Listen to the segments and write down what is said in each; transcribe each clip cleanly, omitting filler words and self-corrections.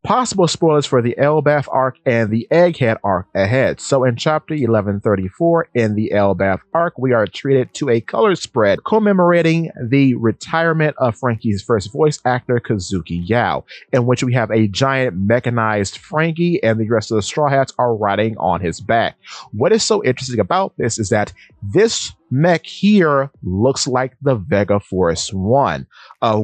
Possible spoilers for the Elbaf arc and the Egghead arc ahead. So in chapter 1134 in the Elbaf arc, we are treated to a color spread commemorating the retirement of Franky's first voice actor, Kazuki Yao, in which we have a giant mechanized Franky and the rest of the Straw Hats are riding on his back. What is so interesting about this is that this mech here looks like the Vega Force 1,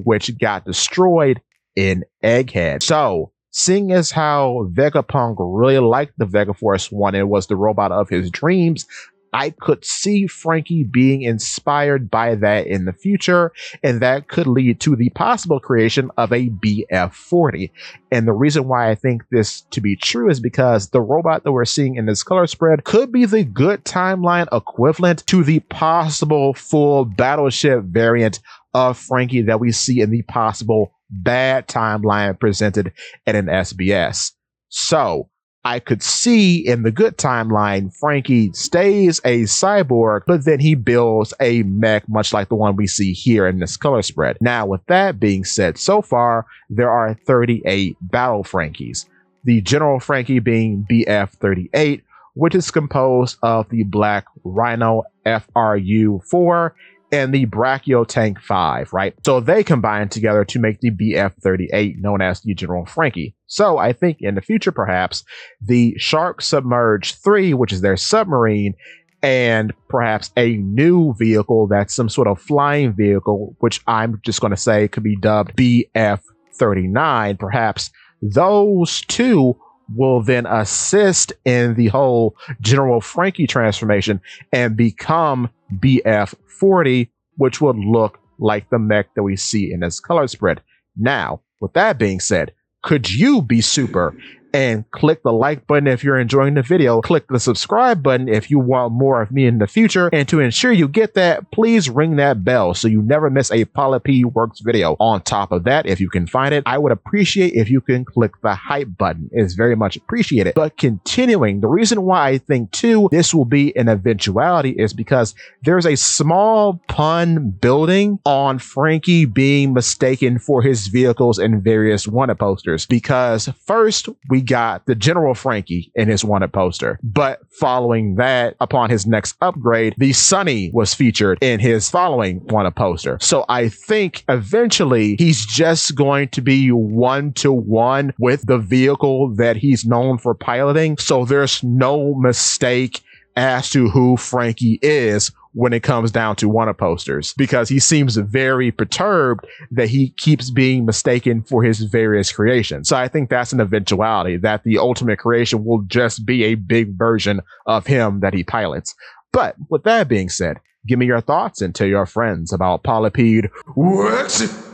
which got destroyed in Egghead. So, seeing as how Vegapunk really liked the Vega Force 1 and was the robot of his dreams, I could see Franky being inspired by that in the future, and that could lead to the possible creation of a BF-40. And the reason why I think this to be true is because the robot that we're seeing in this color spread could be the good timeline equivalent to the possible full battleship variant of Franky that we see in the possible bad timeline presented in an SBS. So I could see in the good timeline, Franky stays a cyborg, but then he builds a mech much like the one we see here in this color spread. Now, with that being said, so far, there are 38 battle Frankies. The general Franky being BF-38, which is composed of the Black Rhino FRU-4 and the Brachio Tank 5, right? So they combine together to make the BF-38, known as the General Franky. So I think in the future, perhaps, the Shark Submerged 3, which is their submarine, and perhaps a new vehicle that's some sort of flying vehicle, which I'm just going to say could be dubbed BF-39, perhaps those two will then assist in the whole General Franky transformation and become BF-40, which would look like the mech that we see in this color spread. Now, with that being said, could you be super and click the like button if you're enjoying the video, click the subscribe button if you want more of me in the future, and to ensure you get that, please ring that bell so you never miss a Paula P Works video. On top of that, if you can find it, I would appreciate if you can click the hype button. It's very much appreciated. But continuing, the reason why I think too this will be an eventuality is because there's a small pun building on Franky being mistaken for his vehicles in various wanted posters, because first we got the General Franky in his wanted poster, but following that, upon his next upgrade, the Sunny was featured in his following wanted poster. So I think eventually he's just going to be one-to-one with the vehicle that he's known for piloting, so there's no mistake as to who Franky is when it comes down to wanted posters, because he seems very perturbed that he keeps being mistaken for his various creations. So I think that's an eventuality, that the ultimate creation will just be a big version of him that he pilots. But with that being said, give me your thoughts and tell your friends about Polypede Works.